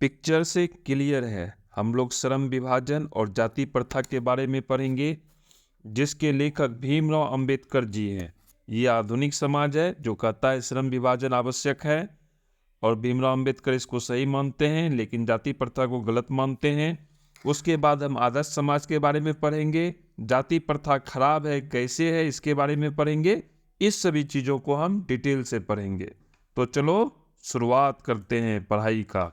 Picture से clear है, हम लोग श्रम विभाजन और जाति प्रथा के बारे में पढ़ेंगे, जिसके लेखक भीमराव अंबेडकर जी हैं। ये आधुनिक समाज है जो कहता है श्रम विभाजन आवश्यक है, और भीमराव अंबेडकर इसको सही मानते हैं, लेकिन जाति प्रथा को गलत मानते हैं। उसके बाद हम आदर्श समाज के बारे में पढ़ेंगे, जाति प्रथा खराब है कैसे है इसके बारे में पढ़ेंगे। इस सभी चीज़ों को हम डिटेल से पढ़ेंगे। तो चलो शुरुआत करते हैं पढ़ाई का।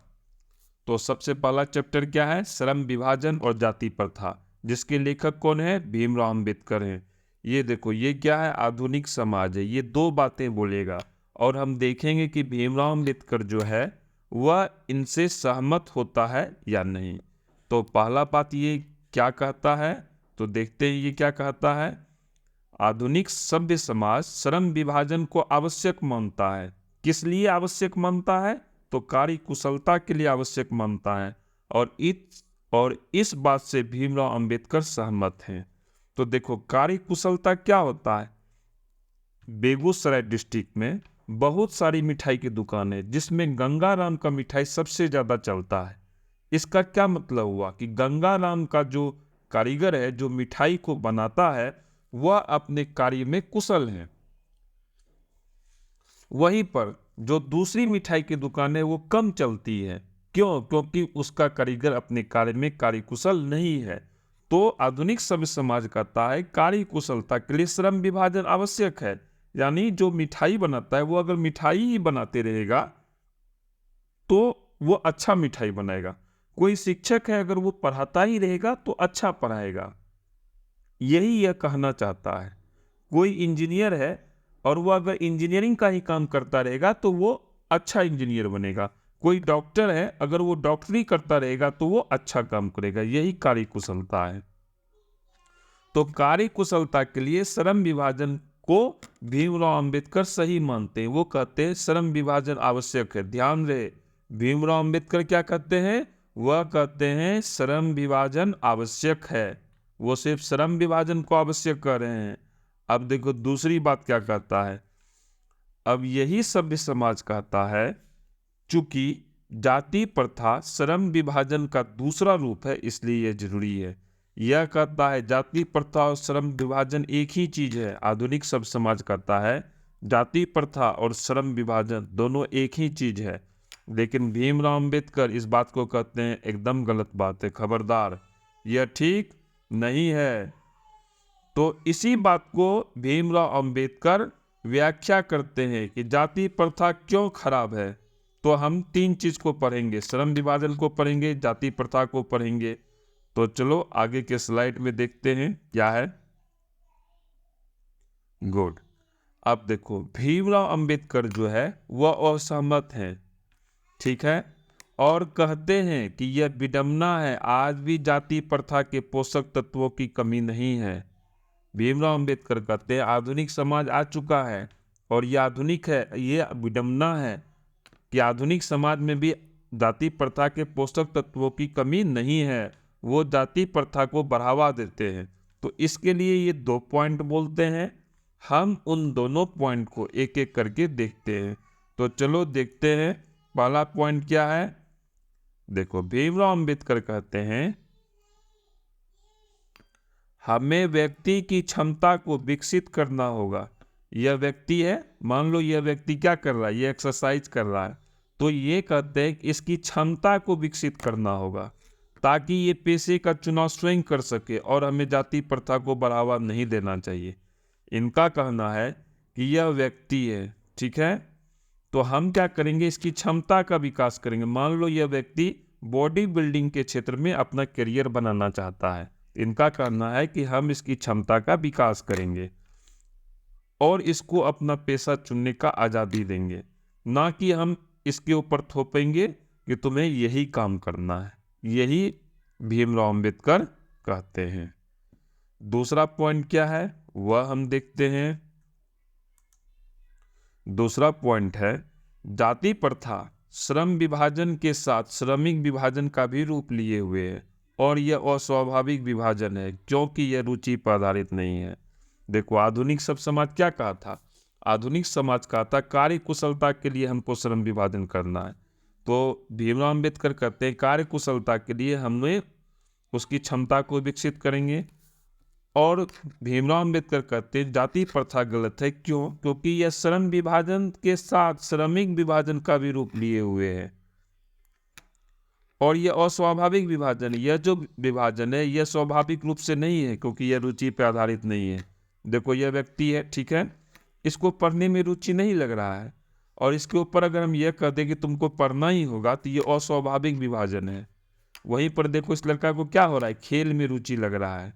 तो सबसे पहला चैप्टर क्या है? श्रम विभाजन और जाति प्रथा, जिसके लेखक कौन है? भीमराव अंबेडकर हैं। ये देखो, ये क्या है? आधुनिक समाज है। ये दो बातें बोलेगा और हम देखेंगे कि भीमराव अंबेडकर जो है वह इनसे सहमत होता है या नहीं। तो पहला बात ये क्या कहता है, तो देखते हैं ये क्या कहता है। आधुनिक सभ्य समाज श्रम विभाजन को आवश्यक मानता है। किस लिए आवश्यक मानता है? तो कार्य कुशलता के लिए आवश्यक मानता है, और इस बात से भीमराव अंबेडकर सहमत हैं। तो देखो, कार्य कुशलता क्या होता है? बेगूसराय डिस्ट्रिक्ट में बहुत सारी मिठाई की दुकान है, जिसमें गंगाराम का मिठाई सबसे ज़्यादा चलता है। इसका क्या मतलब हुआ कि गंगाराम का जो कारीगर है, जो मिठाई को बनाता है, वह अपने कार्य में कुशल है। वहीं पर जो दूसरी मिठाई की दुकान है वो कम चलती है। क्यों? क्योंकि उसका कारीगर अपने कार्य में कार्यकुशल नहीं है। तो आधुनिक सभ्य समाज कहता है कार्य कुशलता के लिए श्रम विभाजन आवश्यक है। यानी जो मिठाई बनाता है वो अगर मिठाई ही बनाते रहेगा तो वो अच्छा मिठाई बनाएगा। कोई शिक्षक है, अगर वो पढ़ाता ही रहेगा तो अच्छा पढ़ाएगा। यही यह कहना चाहता है। कोई इंजीनियर है और वो अगर इंजीनियरिंग का ही काम करता रहेगा तो वो अच्छा इंजीनियर बनेगा। कोई डॉक्टर है, अगर वो डॉक्टरी करता रहेगा तो वो अच्छा काम करेगा। यही कार्य कुशलता है। तो कार्य कुशलता के लिए श्रम विभाजन को भीमराव अंबेडकर सही मानते हैं। वो कहते हैं श्रम विभाजन आवश्यक है। ध्यान रहे, भीमराव अंबेडकर क्या कहते हैं? वह कहते हैं श्रम विभाजन आवश्यक है। वो सिर्फ श्रम विभाजन को आवश्यक कर रहे हैं। अब देखो दूसरी बात क्या कहता है। अब यही सभ्य समाज कहता है चूंकि जाति प्रथा श्रम विभाजन का दूसरा रूप है, इसलिए यह जरूरी है। यह कहता है जाति प्रथा और श्रम विभाजन एक ही चीज है। आधुनिक सभ्य समाज कहता है जाति प्रथा और श्रम विभाजन दोनों एक ही चीज है, लेकिन भीमराव अंबेडकर इस बात को कहते हैं एकदम गलत बात है, खबरदार, यह ठीक नहीं है। तो इसी बात को भीमराव अंबेडकर व्याख्या करते हैं कि जाति प्रथा क्यों खराब है। तो हम तीन चीज को पढ़ेंगे, श्रम विभाजन को पढ़ेंगे, जाति प्रथा को पढ़ेंगे। तो चलो आगे के स्लाइड में देखते हैं क्या है। गुड। अब देखो, भीमराव अंबेडकर जो है वह असहमत हैं, ठीक है, और कहते हैं कि यह विडंबना है, आज भी जाति प्रथा के पोषक तत्वों की कमी नहीं है। भीमराव अंबेडकर कहते हैं आधुनिक समाज आ चुका है और यह आधुनिक है। ये विडंबना है कि आधुनिक समाज में भी जाति प्रथा के पोषक तत्वों की कमी नहीं है। वो जाति प्रथा को बढ़ावा देते हैं। तो इसके लिए ये दो पॉइंट बोलते हैं। हम उन दोनों पॉइंट को एक एक करके देखते हैं। तो चलो देखते हैं पहला पॉइंट क्या है। देखो, भीमराव अंबेडकर कहते हैं हमें व्यक्ति की क्षमता को विकसित करना होगा। यह व्यक्ति है, मान लो यह व्यक्ति क्या कर रहा है, ये एक्सरसाइज कर रहा है, तो ये कहते हैं कि इसकी क्षमता को विकसित करना होगा ताकि ये पेशे का चुनाव स्वयं कर सके, और हमें जाति प्रथा को बढ़ावा नहीं देना चाहिए। इनका कहना है कि यह व्यक्ति है, ठीक है, तो हम क्या करेंगे, इसकी क्षमता का विकास करेंगे। मान लो यह व्यक्ति बॉडी बिल्डिंग के क्षेत्र में अपना करियर बनाना चाहता है। इनका कहना है कि हम इसकी क्षमता का विकास करेंगे और इसको अपना पेशा चुनने का आज़ादी देंगे, ना कि हम इसके ऊपर थोपेंगे कि तुम्हें यही काम करना है। यही भीमराव अंबेडकर कहते हैं। दूसरा पॉइंट क्या है वह हम देखते हैं। दूसरा पॉइंट है जाति प्रथा श्रम विभाजन के साथ श्रमिक विभाजन का भी रूप लिए हुए है, और यह अस्वाभाविक विभाजन है क्योंकि यह रुचि पर आधारित नहीं है। देखो, आधुनिक सब समाज क्या कहा था? आधुनिक समाज कहा था कार्य कुशलता के लिए हमको श्रम विभाजन करना है। तो भीमराव अंबेडकर कहते हैं कार्य कुशलता के लिए हमें उसकी क्षमता को विकसित करेंगे। और भीमराव अंबेडकर कहते हैं जाति प्रथा गलत है। क्यों? क्योंकि यह श्रम विभाजन के साथ श्रमिक विभाजन का भी रूप लिए हुए है और यह अस्वाभाविक विभाजन है। यह जो विभाजन है यह स्वाभाविक रूप से नहीं है, क्योंकि यह रुचि पर आधारित नहीं है। देखो, यह व्यक्ति है, ठीक है, इसको पढ़ने में रुचि नहीं लग रहा है और इसके ऊपर अगर हम यह कह दें कि तुमको पढ़ना ही होगा तो यह अस्वाभाविक विभाजन है। वहीं पर देखो, इस लड़का को क्या हो रहा है, खेल में रुचि लग रहा है।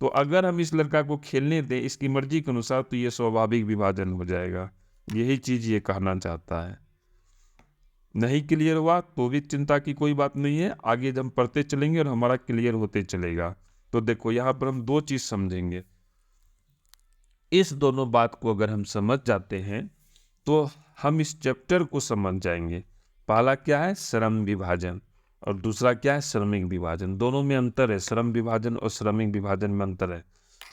तो अगर हम इस लड़का को खेलने दें इसकी मर्जी के अनुसार तो ये स्वाभाविक विभाजन हो जाएगा। यही चीज ये कहना चाहता है। नहीं क्लियर हुआ तो भी चिंता की कोई बात नहीं है, आगे जब हम पढ़ते चलेंगे और हमारा क्लियर होते चलेगा। तो देखो, यहाँ पर हम दो चीज समझेंगे। इस दोनों बात को अगर हम समझ जाते हैं तो हम इस चैप्टर को समझ जाएंगे। पहला क्या है, श्रम विभाजन, और दूसरा क्या है, श्रमिक विभाजन। दोनों में अंतर है, श्रम विभाजन और श्रमिक विभाजन में अंतर है।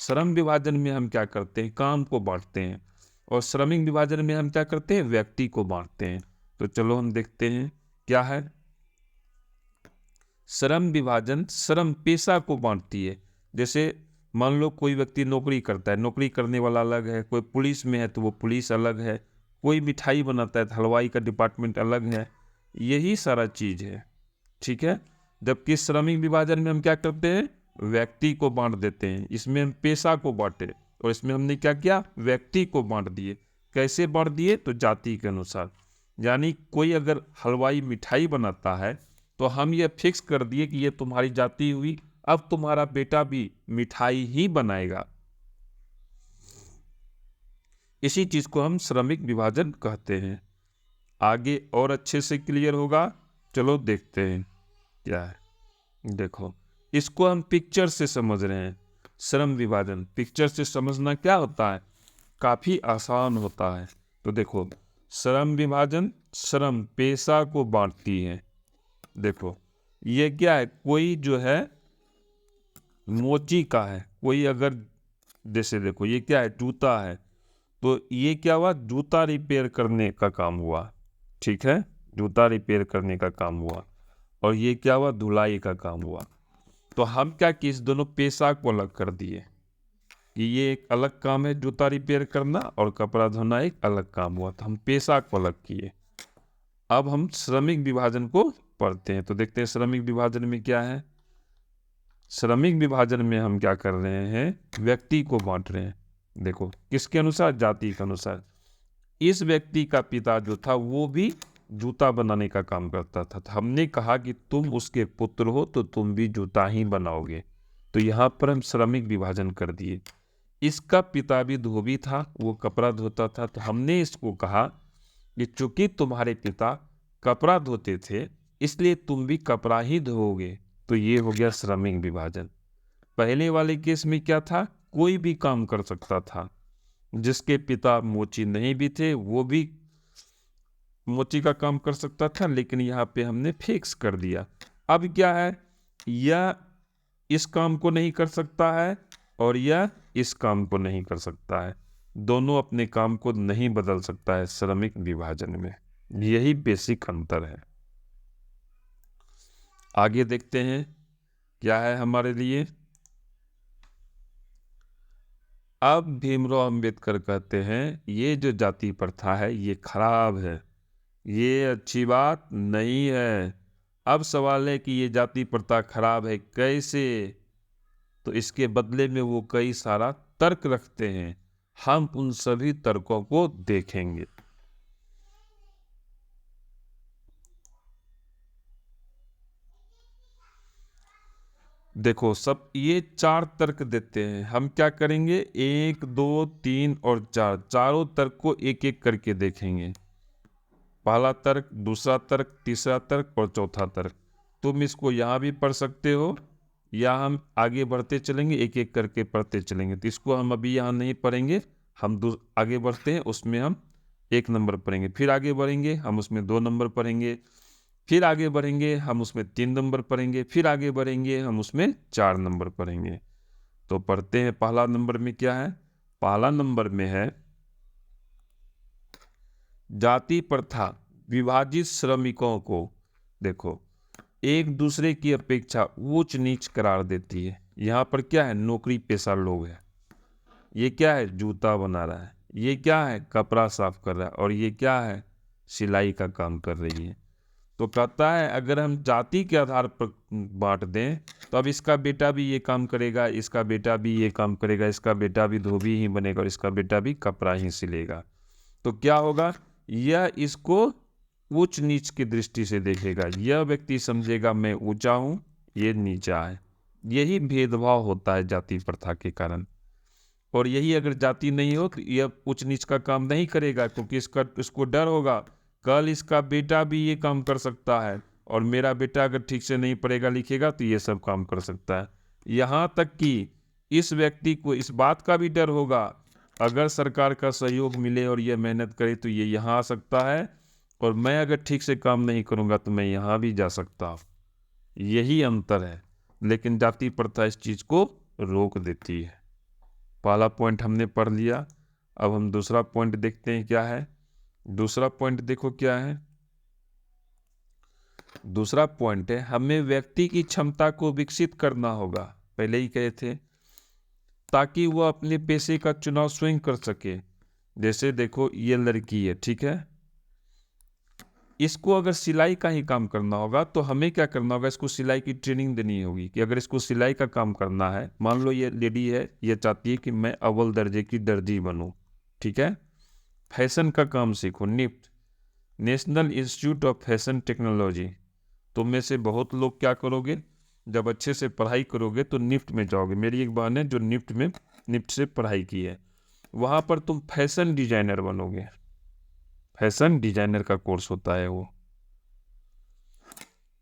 श्रम विभाजन में हम क्या करते हैं, काम को बांटते हैं, और श्रमिक विभाजन में हम क्या करते हैं, व्यक्ति को बांटते हैं। तो चलो हम देखते हैं क्या है। श्रम विभाजन श्रम पेशा को बांटती है। जैसे मान लो कोई व्यक्ति नौकरी करता है, नौकरी करने वाला अलग है। कोई पुलिस में है तो वो पुलिस अलग है। कोई मिठाई बनाता है तो हलवाई का डिपार्टमेंट अलग है। यही सारा चीज है, ठीक है। जबकि श्रमिक विभाजन में हम क्या करते हैं, व्यक्ति को बांट देते हैं। इसमें हम पेशा को बांटे और इसमें हमने क्या किया, व्यक्ति को बांट दिए। कैसे बांट दिए, तो जाति के अनुसार। यानी कोई अगर हलवाई मिठाई बनाता है तो हम ये फिक्स कर दिए कि ये तुम्हारी जाति हुई, अब तुम्हारा बेटा भी मिठाई ही बनाएगा। इसी चीज को हम श्रमिक विभाजन कहते हैं। आगे और अच्छे से क्लियर होगा। चलो देखते हैं क्या है। देखो, इसको हम पिक्चर से समझ रहे हैं। श्रम विभाजन पिक्चर से समझना क्या होता है, काफी आसान होता है। तो देखो, श्रम विभाजन श्रम पेशा को बांटती है। देखो, ये क्या है, कोई जो है मोची का है, कोई अगर जैसे देखो ये क्या है, जूता है, तो ये क्या हुआ, जूता रिपेयर करने का काम हुआ, ठीक है, जूता रिपेयर करने का काम हुआ। और ये क्या हुआ, धुलाई का काम हुआ। तो हम क्या कि इस दोनों पेशा को अलग कर दिए कि ये एक अलग काम है जूता रिपेयर करना और कपड़ा धोना एक अलग काम हुआ। तो हम पेशा को अलग किए। अब हम श्रमिक विभाजन को पढ़ते हैं। तो देखते हैं श्रमिक विभाजन में क्या है। श्रमिक विभाजन में हम क्या कर रहे हैं, व्यक्ति को बांट रहे हैं। देखो, किसके अनुसार, जाति के अनुसार। इस व्यक्ति का पिता जो था वो भी जूता बनाने का काम करता था। तो हमने कहा कि तुम उसके पुत्र हो तो तुम भी जूता ही बनाओगे। तो यहाँ पर हम श्रमिक विभाजन कर दिए। इसका पिता भी धोबी था, वो कपड़ा धोता था। तो हमने इसको कहा कि चूंकि तुम्हारे पिता कपड़ा धोते थे इसलिए तुम भी कपड़ा ही धोओगे। तो ये हो गया श्रमिक विभाजन। पहले वाले केस में क्या था, कोई भी काम कर सकता था। जिसके पिता मोची नहीं भी थे वो भी मोची का काम कर सकता था, लेकिन यहाँ पे हमने फिक्स कर दिया। अब क्या है, यह इस काम को नहीं कर सकता है और यह इस काम को नहीं कर सकता है। दोनों अपने काम को नहीं बदल सकता है श्रमिक विभाजन में। यही बेसिक अंतर है। आगे देखते हैं क्या है हमारे लिए। अब भीमराव अंबेडकर कहते हैं ये जो जाति प्रथा है ये खराब है, ये अच्छी बात नहीं है। अब सवाल है कि ये जाति प्रथा खराब है कैसे। तो इसके बदले में वो कई सारा तर्क रखते हैं। हम उन सभी तर्कों को देखेंगे। देखो, सब ये 4 तर्क देते हैं। हम क्या करेंगे, 1 2 3 और 4 चारों तर्क को एक एक करके देखेंगे। पहला तर्क, दूसरा तर्क, तीसरा तर्क और चौथा तर्क। तुम इसको यहाँ भी पढ़ सकते हो या हम आगे बढ़ते चलेंगे, एक एक करके पढ़ते चलेंगे। तो इसको हम अभी यहाँ नहीं पढ़ेंगे, हम आगे बढ़ते हैं, उसमें हम 1 नंबर पढ़ेंगे। फिर आगे बढ़ेंगे, हम उसमें 2 नंबर पढ़ेंगे। फिर आगे बढ़ेंगे, हम उसमें 3 नंबर पढ़ेंगे। फिर आगे बढ़ेंगे, हम उसमें 4 नंबर पढ़ेंगे। तो पढ़ते हैं, पहला नंबर में क्या है। पहला नंबर में है जाति प्रथा विभाजित श्रमिकों को देखो एक दूसरे की अपेक्षा ऊंच नीच करार देती है। यहाँ पर क्या है, नौकरी पेशा लोग हैं, ये क्या है, जूता बना रहा है, ये क्या है, कपड़ा साफ कर रहा है, और ये क्या है, सिलाई का काम कर रही है। तो कहता है अगर हम जाति के आधार पर बांट दें तो अब इसका बेटा भी ये काम करेगा, इसका बेटा भी ये काम करेगा, इसका बेटा भी धोबी ही बनेगा और इसका बेटा भी कपड़ा ही सिलेगा। तो क्या होगा, यह इसको उच्च नीच की दृष्टि से देखेगा। यह व्यक्ति समझेगा मैं ऊंचा हूँ, ये नीचा है। यही भेदभाव होता है जाति प्रथा के कारण। और यही अगर जाति नहीं हो तो यह उच्च नीच का काम नहीं करेगा, क्योंकि इसको डर होगा कल इसका बेटा भी ये काम कर सकता है और मेरा बेटा अगर ठीक से नहीं पढ़ेगा लिखेगा तो ये सब काम कर सकता है। यहाँ तक कि इस व्यक्ति को इस बात का भी डर होगा अगर सरकार का सहयोग मिले और ये मेहनत करे तो ये यहाँ आ सकता है, और मैं अगर ठीक से काम नहीं करूँगा तो मैं यहाँ भी जा सकता हूँ। यही अंतर है, लेकिन जाति प्रथा इस चीज़ को रोक देती है। पहला पॉइंट हमने पढ़ लिया, अब हम दूसरा पॉइंट देखते हैं क्या है। दूसरा पॉइंट देखो क्या है। दूसरा पॉइंट है हमें व्यक्ति की क्षमता को विकसित करना होगा, पहले ही कहे थे, ताकि वह अपने पेशे का चुनाव स्वयं कर सके। जैसे देखो ये लड़की है, ठीक है, इसको अगर सिलाई का ही काम करना होगा तो हमें क्या करना होगा, इसको सिलाई की ट्रेनिंग देनी होगी कि अगर इसको सिलाई का काम करना है, मान लो ये लेडी है, ये चाहती है कि मैं अव्वल दर्जे की दर्जी बनूं, ठीक है, फैशन का काम सीखो, NIFT national institute of fashion technology. तुम में से बहुत लोग क्या करोगे, जब अच्छे से पढ़ाई करोगे तो निफ्ट में जाओगे। मेरी एक बहन है जो निफ्ट से पढ़ाई की है, वहाँ पर तुम फैशन डिजाइनर बनोगे। फैशन डिजाइनर का कोर्स होता है, वो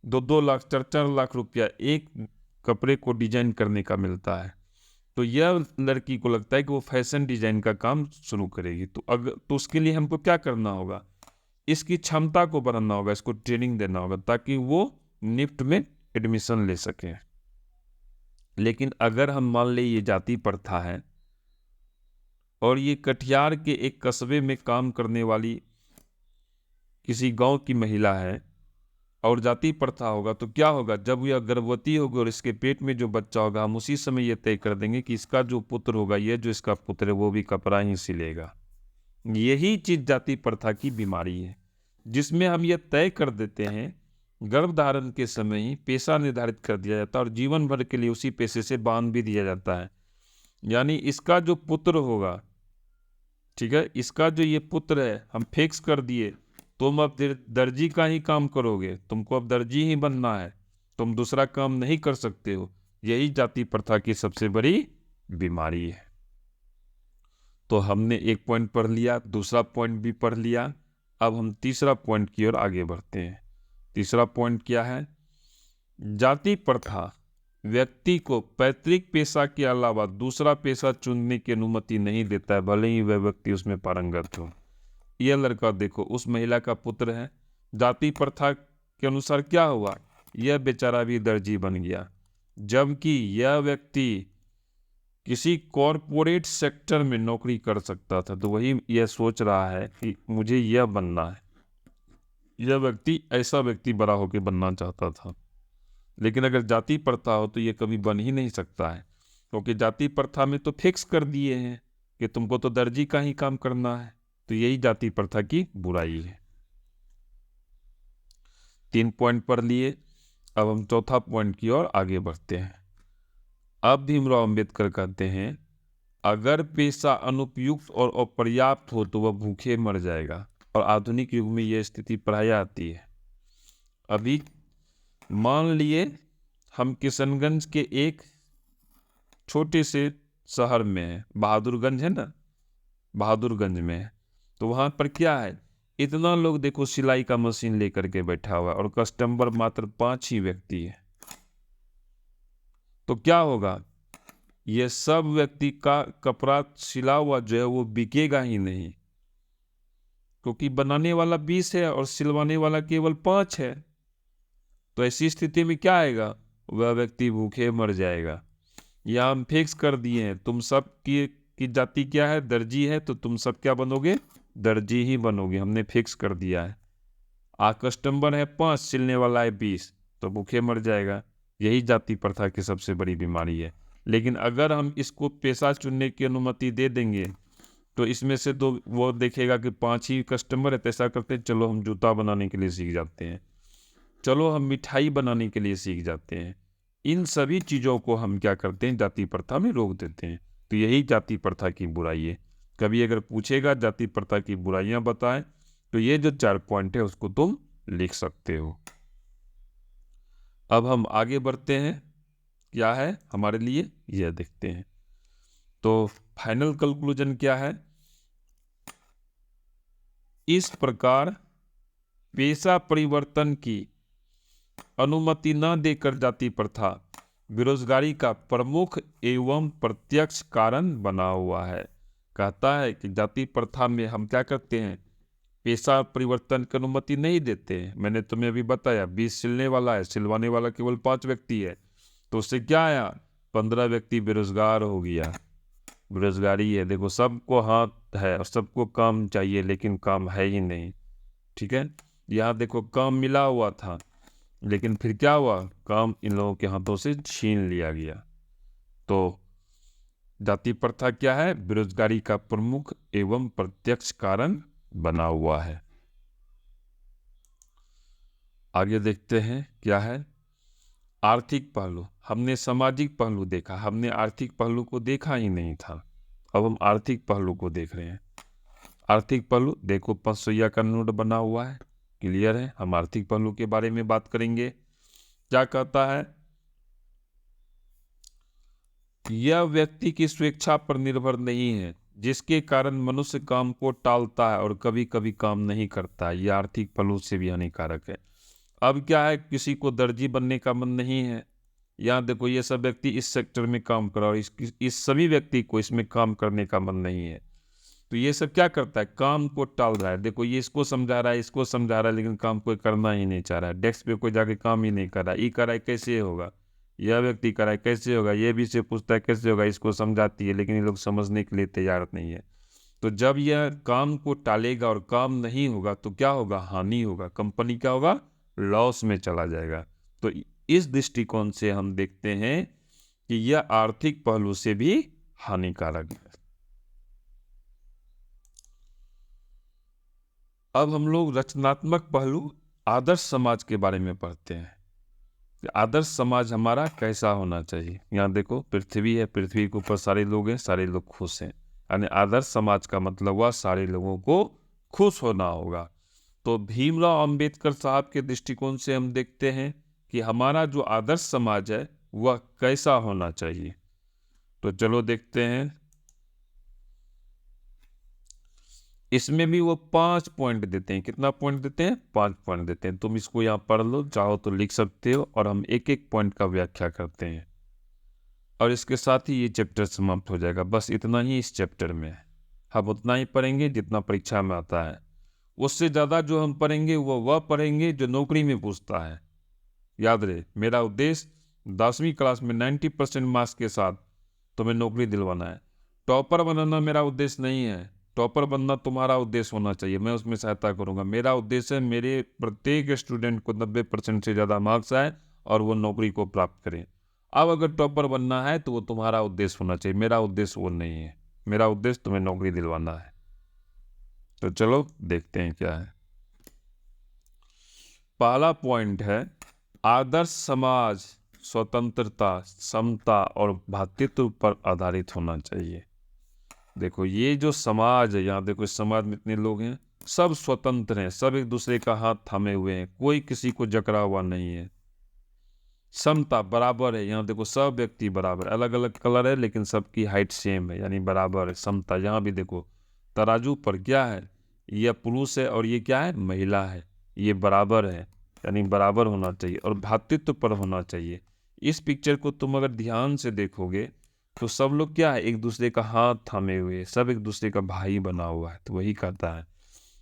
2-2 लाख 4-4 लाख रुपया एक कपड़े को डिजाइन करने का मिलता है। तो यह लड़की को लगता है कि वो फैशन डिजाइन का काम शुरू करेगी, तो उसके लिए हमको क्या करना होगा, इसकी क्षमता को बढ़ाना होगा, इसको ट्रेनिंग देना होगा ताकि वो निफ्ट में एडमिशन ले सके। लेकिन अगर हम मान ले ये जाति प्रथा है और ये कटिहार के एक कस्बे में काम करने वाली किसी गांव की महिला है और जाति प्रथा होगा, तो क्या होगा, जब यह गर्भवती होगी और इसके पेट में जो बच्चा होगा, हम उसी समय ये तय कर देंगे कि इसका जो पुत्र होगा, ये जो इसका पुत्र है वो भी कपड़ा ही सिलेगा। यही चीज जाति प्रथा की बीमारी है, जिसमें हम ये तय कर देते हैं गर्भधारण के समय ही पेशा निर्धारित कर दिया जाता है और जीवन भर के लिए उसी पेशे से बांध भी दिया जाता है। यानी इसका जो पुत्र होगा, ठीक है, इसका जो ये पुत्र है हम फिक्स कर दिए, तुम अब दर्जी का ही काम करोगे, तुमको अब दर्जी ही बनना है, तुम दूसरा काम नहीं कर सकते हो। यही जाति प्रथा की सबसे बड़ी बीमारी है। तो हमने एक पॉइंट पढ़ लिया, दूसरा पॉइंट भी पढ़ लिया, अब हम तीसरा पॉइंट की ओर आगे बढ़ते हैं। तीसरा पॉइंट क्या है, जाति प्रथा व्यक्ति को पैतृक पेशा के अलावा दूसरा पेशा चुनने की अनुमति नहीं देता है, भले ही वह व्यक्ति उसमें पारंगत हो। यह लड़का देखो उस महिला का पुत्र है, जाति प्रथा के अनुसार क्या हुआ, यह बेचारा भी दर्जी बन गया, जबकि यह व्यक्ति किसी कॉरपोरेट सेक्टर में नौकरी कर सकता था। तो वही यह सोच रहा है कि मुझे यह बनना है, यह व्यक्ति ऐसा व्यक्ति बड़ा होकर बनना चाहता था। लेकिन अगर जाति प्रथा हो तो ये कभी बन ही नहीं सकता है, क्योंकि जाति प्रथा में तो फिक्स कर दिए हैं कि तुमको तो दर्जी का ही काम करना है। तो यही जाति प्रथा की बुराई है। 3 पॉइंट पढ़ लिए, अब हम चौथा पॉइंट की ओर आगे बढ़ते हैं। अब भीमराव अंबेडकर कहते हैं अगर पेशा अनुपयुक्त और अपर्याप्त हो तो वह भूखे मर जाएगा, और आधुनिक युग में यह स्थिति प्राय आती है। अभी मान लिए हम किशनगंज के एक छोटे से शहर में है, बहादुरगंज है ना, बहादुरगंज में है, तो वहाँ पर क्या है, इतना लोग देखो सिलाई का मशीन लेकर के बैठा हुआ है और कस्टमर मात्र 5 ही व्यक्ति है। तो क्या होगा, ये सब व्यक्ति का कपड़ा सिला हुआ जो है वो बिकेगा ही नहीं, क्योंकि बनाने वाला 20 है और सिलवाने वाला केवल 5 है। तो ऐसी स्थिति में क्या आएगा, वह व्यक्ति भूखे मर जाएगा। या हम फिक्स कर दिए हैं तुम सब की जाति क्या है, दर्जी है, तो तुम सब क्या बनोगे, दर्जी ही बनोगे, हमने फिक्स कर दिया है। कस्टमर है 5, सिलने वाला है 20, तो भूखे मर जाएगा। यही जाति प्रथा की सबसे बड़ी बीमारी है। लेकिन अगर हम इसको पेशा चुनने की अनुमति दे देंगे तो इसमें से तो वो देखेगा कि 5 ही कस्टमर है, तो ऐसा करते हैं चलो हम जूता बनाने के लिए सीख जाते हैं, चलो हम मिठाई बनाने के लिए सीख जाते हैं। इन सभी चीज़ों को हम क्या करते हैं, जाति प्रथा में रोक देते हैं। तो यही जाति प्रथा की बुराई है। कभी अगर पूछेगा जाति प्रथा की बुराइयां बताएं तो ये जो 4 पॉइंट है उसको तुम लिख सकते हो। अब हम आगे बढ़ते हैं, क्या है हमारे लिए यह देखते हैं। तो फाइनल कंक्लूजन क्या है, इस प्रकार पेशा परिवर्तन की अनुमति न देकर जाति प्रथा बेरोजगारी का प्रमुख एवं प्रत्यक्ष कारण बना हुआ है। कहता है कि जाति प्रथा में हम क्या करते हैं, पेशा परिवर्तन की अनुमति नहीं देते हैं। मैंने तुम्हें अभी बताया 20 सिलने वाला है, सिलवाने वाला केवल 5 व्यक्ति है, तो उससे क्या आया, 15 व्यक्ति बेरोजगार हो गया। बेरोजगारी है, देखो सबको हाथ है और सबको काम चाहिए लेकिन काम है ही नहीं। ठीक है, यहाँ देखो काम मिला हुआ था लेकिन फिर क्या हुआ, काम इन लोगों के हाथों से छीन लिया गया। तो जाति प्रथा क्या है, बेरोजगारी का प्रमुख एवं प्रत्यक्ष कारण बना हुआ है। आगे देखते हैं क्या है, आर्थिक पहलू। हमने सामाजिक पहलू देखा, हमने आर्थिक पहलू को देखा ही नहीं था। अब हम आर्थिक पहलू को देख रहे हैं। आर्थिक पहलू देखो, 500 का नोट बना हुआ है, क्लियर है। हम आर्थिक पहलू के बारे में बात करेंगे। क्या कहता है, यह व्यक्ति की स्वेच्छा पर निर्भर नहीं है, जिसके कारण मनुष्य काम को टालता है और कभी कभी काम नहीं करता है। यह आर्थिक पहलू से भी हानिकारक है। अब क्या है, किसी को दर्जी बनने का मन नहीं है, यहाँ देखो ये सब व्यक्ति इस सेक्टर में काम कर रहा है और इस सभी व्यक्ति को इसमें काम करने का मन नहीं है, तो ये सब क्या करता है, काम को टाल रहा है। देखो ये इसको समझा रहा है, इसको समझा रहा है, लेकिन काम कोई करना ही नहीं चाह रहा है। डेस्क पे कोई जाके काम ही नहीं कर रहा है। ये कर रहा है कैसे होगा, यह व्यक्ति कर रहा है कैसे होगा, ये भी से पूछता है कैसे होगा, इसको समझाती है लेकिन ये लोग समझने के लिए तैयार नहीं है। तो जब यह काम को टालेगा और काम नहीं होगा तो क्या होगा, हानि होगा, कंपनी क्या होगा, लॉस में चला जाएगा। तो इस दृष्टिकोण से हम देखते हैं कि यह आर्थिक पहलू से भी हानिकारक है। अब हम लोग रचनात्मक पहलू आदर्श समाज के बारे में पढ़ते हैं। आदर्श समाज हमारा कैसा होना चाहिए। यहाँ देखो पृथ्वी है, पृथ्वी के ऊपर सारे लोग हैं, सारे लोग खुश हैं, यानी आदर्श समाज का मतलब हुआ सारे लोगों को खुश होना होगा। तो भीमराव अंबेडकर साहब के दृष्टिकोण से हम देखते हैं कि हमारा जो आदर्श समाज है वह कैसा होना चाहिए। तो चलो देखते हैं, इसमें भी वो 5 पॉइंट देते हैं। कितना पॉइंट देते हैं, 5 पॉइंट देते हैं। तुम इसको यहाँ पढ़ लो, चाहो तो लिख सकते हो, और हम एक एक पॉइंट का व्याख्या करते हैं और इसके साथ ही ये चैप्टर समाप्त हो जाएगा। बस इतना ही इस चैप्टर में है, हम उतना ही पढ़ेंगे जितना परीक्षा में आता है। उससे ज़्यादा जो हम पढ़ेंगे वह पढ़ेंगे जो नौकरी में पूछता है। याद रहे, मेरा उद्देश्य 10वीं क्लास में 90% मार्क्स के साथ तुम्हें नौकरी दिलवाना है। टॉपर बनाना मेरा उद्देश्य नहीं है, टॉपर बनना तुम्हारा उद्देश्य होना चाहिए, मैं उसमें सहायता करूंगा। मेरा उद्देश्य है मेरे प्रत्येक स्टूडेंट को 90% से ज़्यादा मार्क्स आए और वो नौकरी को प्राप्त करें। अब अगर टॉपर बनना है तो वो तुम्हारा उद्देश्य होना चाहिए, मेरा उद्देश्य वो नहीं है। मेरा उद्देश्य तुम्हें नौकरी दिलवाना है। तो चलो देखते हैं क्या है। पहला पॉइंट है, आदर्श समाज स्वतंत्रता, समता और भ्रातृत्व पर आधारित होना चाहिए। देखो ये जो समाज है, यहाँ देखो इस समाज में इतने लोग हैं, सब स्वतंत्र हैं, सब एक दूसरे का हाथ थामे हुए हैं, कोई किसी को जकड़ा हुआ नहीं है। समता बराबर है, यहाँ देखो सब व्यक्ति बराबर, अलग अलग कलर है लेकिन सबकी हाइट सेम है, यानी बराबर है। समता, यहाँ भी देखो तराजू पर क्या है, यह पुरुष है और ये क्या है, महिला है, ये बराबर है, यानी बराबर होना चाहिए। और भ्रातृत्व पर होना चाहिए। इस पिक्चर को तुम अगर ध्यान से देखोगे तो सब लोग क्या है, एक दूसरे का हाथ थामे हुए, सब एक दूसरे का भाई बना हुआ है। तो वही कहता है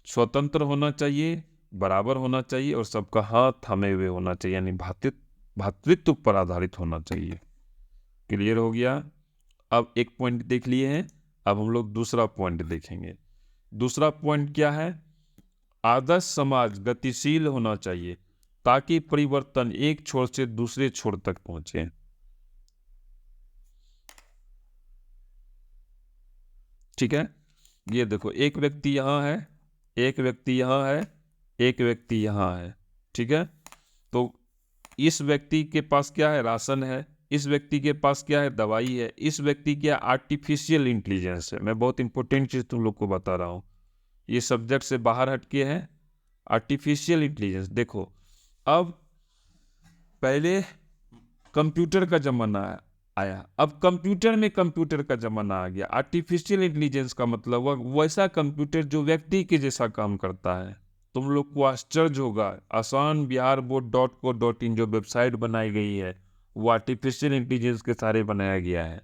स्वतंत्र होना चाहिए, बराबर होना चाहिए और सबका हाथ थामे हुए होना चाहिए, यानी भ्रातृत्व पर आधारित होना चाहिए। क्लियर हो गया। अब एक पॉइंट देख लिए हैं, अब हम लोग दूसरा पॉइंट देखेंगे। दूसरा पॉइंट क्या है, आदर्श समाज गतिशील होना चाहिए ताकि परिवर्तन एक छोर से दूसरे छोर तक पहुंचे। ठीक है, ये देखो, एक व्यक्ति यहाँ है, एक व्यक्ति यहाँ है, एक व्यक्ति यहाँ है। ठीक है, तो इस व्यक्ति के पास क्या है? राशन है। इस व्यक्ति के पास क्या है? दवाई है। इस व्यक्ति क्या? आर्टिफिशियल इंटेलिजेंस है। मैं बहुत इंपॉर्टेंट चीज तुम लोग को बता रहा हूँ, ये सब्जेक्ट से बाहर हटके है। आर्टिफिशियल इंटेलिजेंस देखो, अब पहले कंप्यूटर का जमाना आया, अब कंप्यूटर में कंप्यूटर का जमाना आ गया। आर्टिफिशियल इंटेलिजेंस का मतलब वैसा कंप्यूटर जो व्यक्ति के जैसा काम करता है। तुम लोग को आश्चर्य होगा, asanbiharboard.co.in जो वेबसाइट बनाई गई है वो आर्टिफिशियल इंटेलिजेंस के सारे बनाया गया है।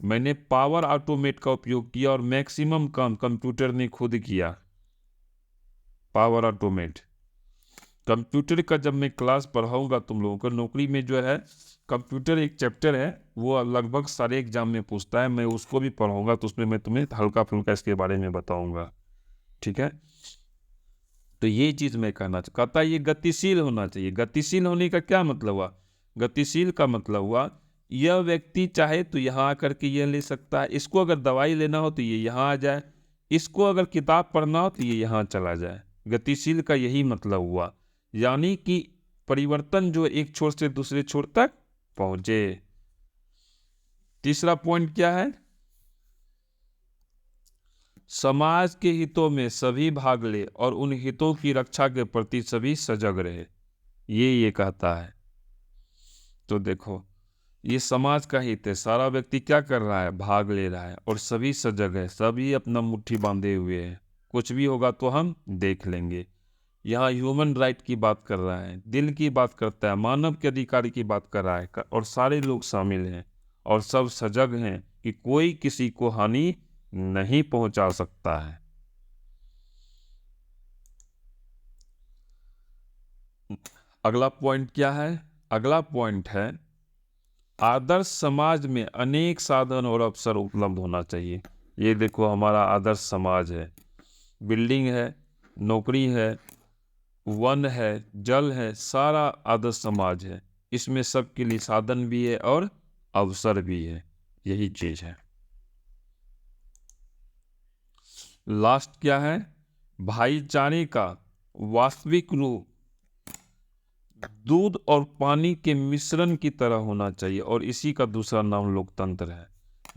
मैंने पावर ऑटोमेट का उपयोग किया और मैक्सिमम काम कंप्यूटर ने खुद किया। पावर ऑटोमेट कंप्यूटर का जब मैं क्लास पढ़ाऊंगा तुम लोगों को, नौकरी में जो है कंप्यूटर एक चैप्टर है, वो लगभग सारे एग्जाम में पूछता है, मैं उसको भी पढ़ाऊंगा, तो उसमें मैं तुम्हें हल्का फुल्का इसके बारे में बताऊंगा। ठीक है, तो ये चीज मैं कहता ये गतिशील होना चाहिए। गतिशील होने का क्या मतलब हुआ? गतिशील का मतलब हुआ यह व्यक्ति चाहे तो यहाँ आकर के ये ले सकता है, इसको अगर दवाई लेना हो तो ये यहाँ आ जाए, इसको अगर किताब पढ़ना हो तो ये यहाँ चला जाए। गतिशील का यही मतलब हुआ, यानी कि परिवर्तन जो एक छोर से दूसरे छोर तक पहुंचे। तीसरा पॉइंट क्या है? समाज के हितों में सभी भाग ले और उन हितों की रक्षा के प्रति सभी सजग रहे, ये कहता है। तो देखो, ये समाज का हित है, सारा व्यक्ति क्या कर रहा है? भाग ले रहा है, और सभी सजग है, सभी अपना मुट्ठी बांधे हुए हैं, कुछ भी होगा तो हम देख लेंगे। यहाँ ह्यूमन राइट की बात कर रहा है, दिल की बात करता है, मानव के अधिकार की बात कर रहा है, और सारे लोग शामिल हैं और सब सजग हैं कि कोई किसी को हानि नहीं पहुंचा सकता है। अगला पॉइंट क्या है? अगला पॉइंट है आदर्श समाज में अनेक साधन और अवसर उपलब्ध होना चाहिए। ये देखो, हमारा आदर्श समाज है, बिल्डिंग है, नौकरी है, वन है, जल है, सारा आदर्श समाज है। इसमें सबके लिए साधन भी है और अवसर भी है, यही चीज है। लास्ट क्या है? भाईचारे का वास्तविक रूप दूध और पानी के मिश्रण की तरह होना चाहिए, और इसी का दूसरा नाम लोकतंत्र है।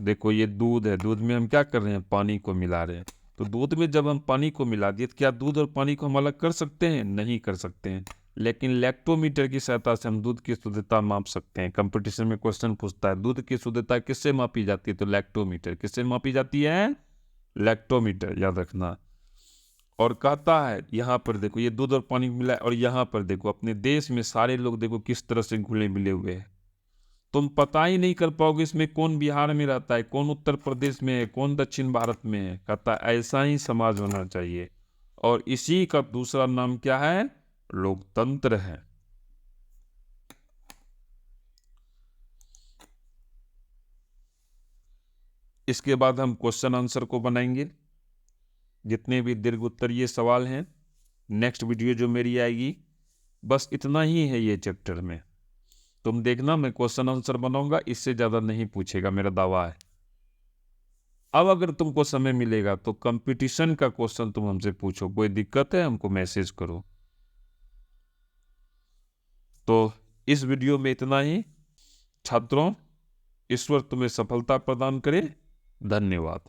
देखो, ये दूध है, दूध में हम क्या कर रहे हैं? पानी को मिला रहे हैं। तो दूध में जब हम पानी को मिला दिए तो क्या दूध और पानी को हम अलग कर सकते हैं? नहीं कर सकते हैं। लेकिन लैक्टोमीटर की सहायता से हम दूध की शुद्धता माप सकते हैं। कंपटीशन में क्वेश्चन पूछता है दूध की शुद्धता किससे मापी जाती है? तो लैक्टोमीटर। किससे मापी जाती है? लैक्टोमीटर, याद रखना। और कहता है यहाँ पर देखो, ये दूध और पानी मिला है, और यहाँ पर देखो अपने देश में सारे लोग देखो किस तरह से घुले मिले हुए हैं। तुम पता ही नहीं कर पाओगे इसमें कौन बिहार में रहता है, कौन उत्तर प्रदेश में है, कौन दक्षिण भारत में है। कहता है ऐसा ही समाज होना चाहिए, और इसी का दूसरा नाम क्या है? लोकतंत्र है। इसके बाद हम क्वेश्चन आंसर को बनाएंगे। जितने भी दीर्घ उत्तरीय सवाल हैं, नेक्स्ट वीडियो जो मेरी आएगी, बस इतना ही है ये चैप्टर में। तुम देखना, मैं क्वेश्चन आंसर बनाऊंगा, इससे ज्यादा नहीं पूछेगा, मेरा दावा है। अब अगर तुमको समय मिलेगा तो कंपटीशन का क्वेश्चन तुम हमसे पूछो, कोई दिक्कत है हमको मैसेज करो। तो इस वीडियो में इतना ही। छात्रों, ईश्वर तुम्हें सफलता प्रदान करे। धन्यवाद।